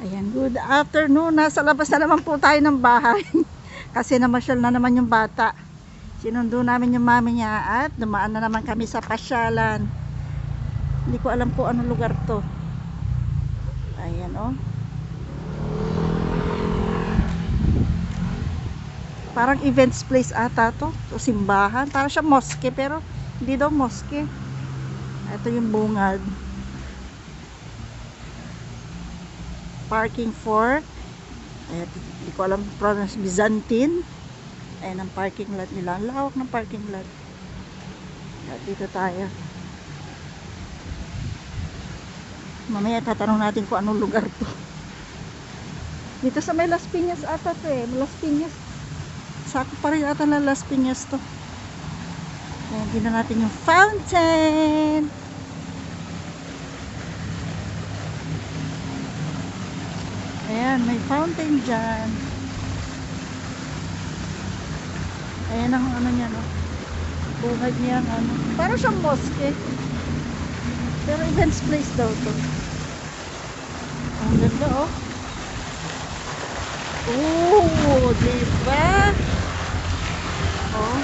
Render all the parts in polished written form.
Ayan, good afternoon. Nasa labas na naman po tayo ng bahay. Kasi namasyal na naman yung bata. Sinundo namin yung mami niya at dumaan na naman kami sa pasyalan. Hindi ko alam po anong lugar to. Ayan oh. Parang events place ata to. O simbahan. Parang siya mosque pero hindi daw mosque. Ito yung bungad. Parking for hindi ko alam province Byzantine. Ayan ang parking lot nila. Ang lawak ng parking lot. At dito tayo. Mamaya tatanong natin kung anong lugar to. Dito sa may Las Piñas ata to eh. Las Piñas. Sako pa rin ata na Las Piñas to. Ayan, dito natin yung fountain. Ayan, may fountain dyan. Ayan ang ano niya, no? Bungad niya, ano. Parang siyang mosque. Pero events place daw to. Ang ganda, oh. Oh, diba? Oh.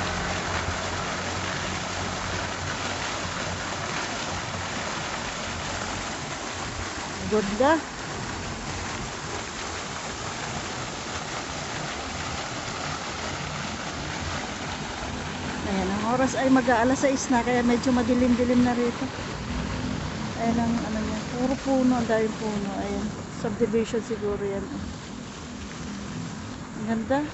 Ganda. Ayan, ang oras ay mag-aalas 6 na, kaya medyo madilim-dilim na rito. Ayan ang ano niya, puro puno, ang daming puno. Ayan, subdivision siguro yan. Ang ganda.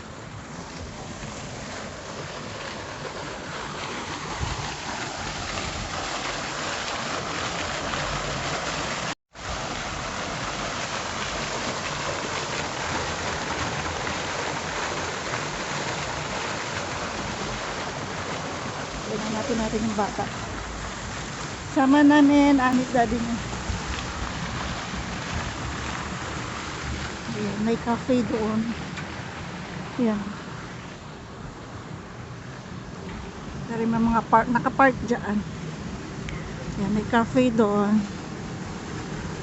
Tingnan natin yung bata. Sama namin, amit daddy niya. Ayan, may cafe doon. Ayan. Pero may mga nakapark dyan. Ayan, may cafe doon.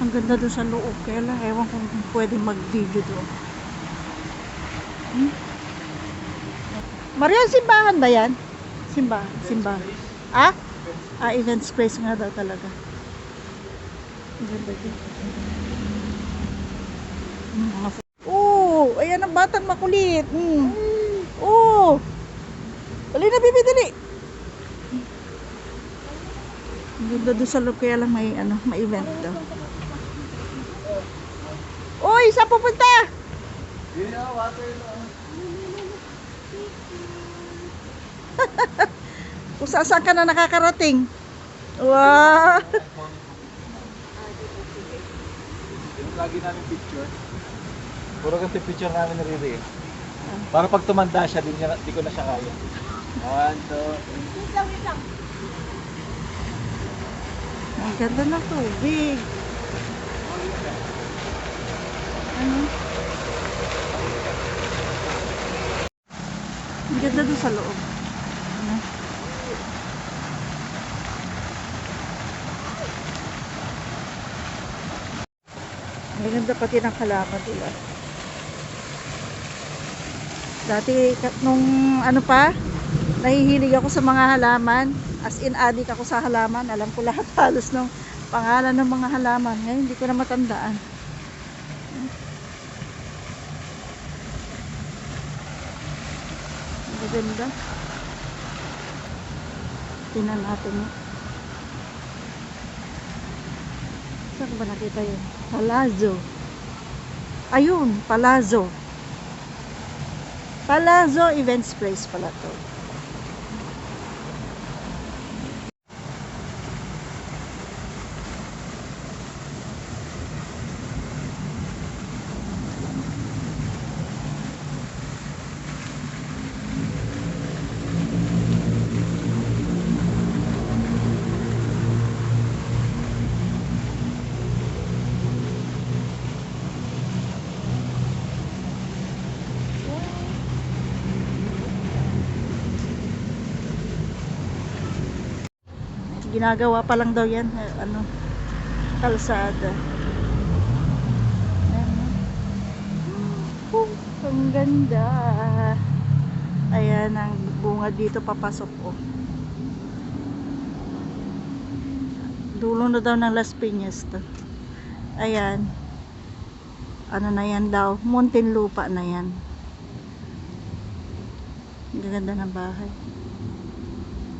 Ang ganda doon sa loob. Kaya lang, ewan kung pwede mag-video doon. Mario, simbahan ba yan? Simbahan. Ah? Ah, event space nga daw talaga. Ganda din. Oh, ayan ang batang makulit. Oh. Dali na, bibi, dali. Ganda doon sa loob, kaya lang may ano, may event daw. Uy, saan pupunta? Kung saan ka na nakakarating. Wow. Lagi namin picture. Puro kasi picture namin naririnig. Para pag tumanda siya, di ko na siya kaya. 1, 2, 3. Wait lang. Ang ganda ng tubig. Ano? Ang ganda doon sa loob. Ano? Ang ganda pati ng halaman nila. Dati nung ano pa, nahihilig ako sa mga halaman. As in, addict ako sa halaman. Alam ko lahat halos ng pangalan ng mga halaman. Ngayon, hindi ko na matandaan. Ang ganda. Tingnan natin yun. Saan ba nakita yun? Palazzo. Ayun, Palazzo. Palazzo Events Place pala to. Ginagawa pa lang daw yan, ano, kalsada. Ayan, Ang ganda. Ayan ang bunga dito papasok oh. Dulo na daw ng Las Piñas to. Ayan. Ano na yan daw? Muntinlupa na yan. Ang ganda ng bahay.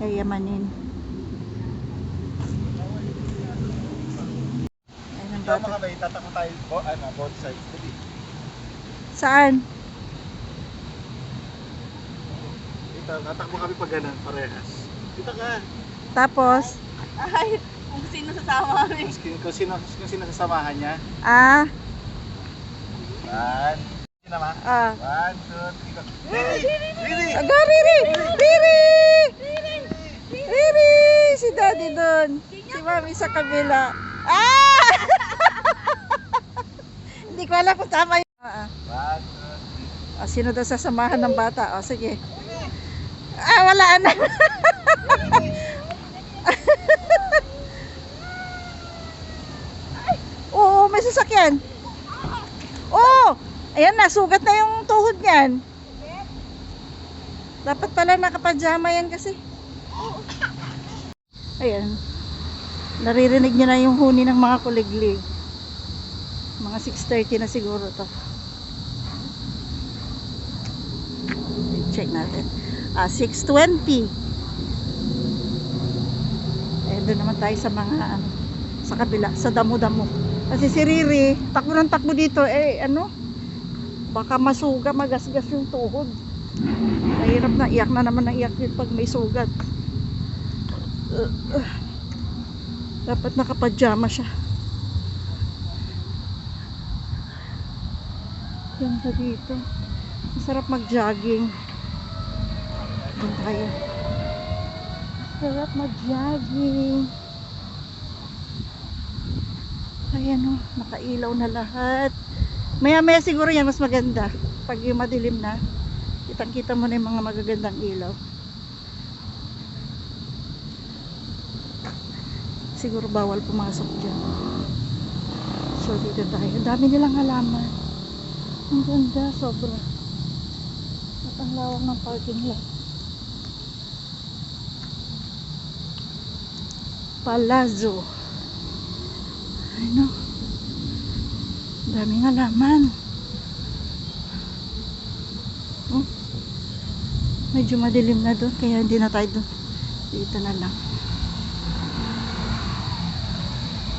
Ay yamanin. Ayan ang bata. Mga bay, tatakbo tayo po, both sides. Saan? Dito, tatakbo kami pag ganun, parehas. Dito ka. Tapos? Ay, kung sino sasama kami. Kung sino sasamahan niya. Ah? One. Sino naman? Ah. 1, 2, 3, go. Riri! Aga, Riri! Riri! Riri! Si Daddy doon. Si Mami sa kabila. Ah! Hindi ko alam kung tama yun. 1, 2, 3. Sino daw sasamahan ng bata? O, sige. Wala na. Oo, may sasakyan. Oo! Ayan na, sugat na yung tuhod niyan. Dapat pala nakapajama yan kasi. Ayan. Naririnig niyo na yung huni ng mga kuliglig. Mga 6:30 na siguro to. Check natin. 6:20. Doon naman tayo sa mga sa kabila, sa damo-damo. Kasi si Riri, takbo ng takbo dito, baka masuga, magasgas yung tuhod. Mahirap na, iyak na naman ng iyak yun pag may sugat. Dapat nakapajama siya. Ganda dito. Masarap mag-jogging. Doon tayo. Sarap mag-jogging. Ayan o, nakailaw na lahat. Maya-maya siguro yan mas maganda. Pag yung madilim na, kitang-kita mo na yung mga magagandang ilaw. Siguro bawal pumasok dyan. So dito tayo. Ang dami nilang halaman. Ang ganda, sobra. At ang lawak ng parking lot. Palazzo. Ano? Daming halaman. Oh. Medyo madilim na doon, kaya hindi na tayo doon. Dito na lang.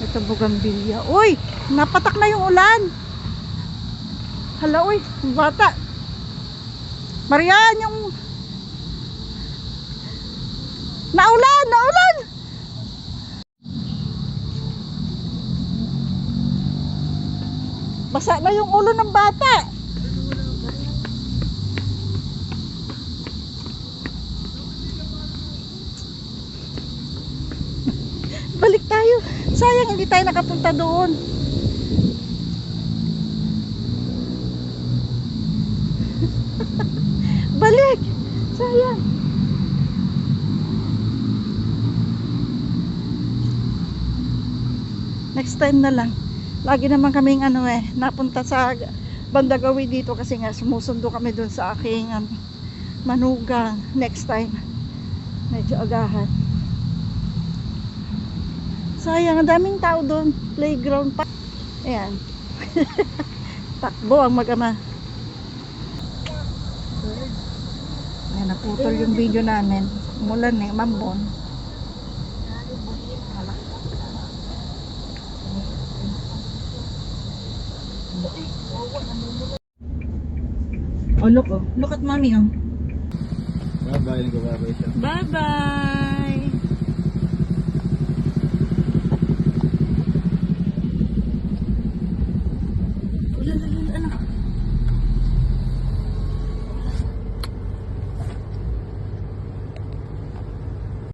Ito bugambilya. Uy! Napatak na yung ulan. Hala, uy! Bata. Marian, yung naulan! Naulan! Basa na yung ulo ng bata. Balik tayo. Sayang hindi tayo nakapunta doon. Balik. Sayang. Next time na lang. Lagi naman kaming napunta sa Bandagawi dito kasi nga sumusundo kami dun sa aking manugang. Next time medyo agahan. Sayang, ang daming tao dun. Playground pa. Ayan. Takbo ang mag-ama. Ayan, naputol yung video namin. Umulan mambon. Oh, look at mommy, oh. Bye-bye, nag-bye-bye siya. Bye-bye!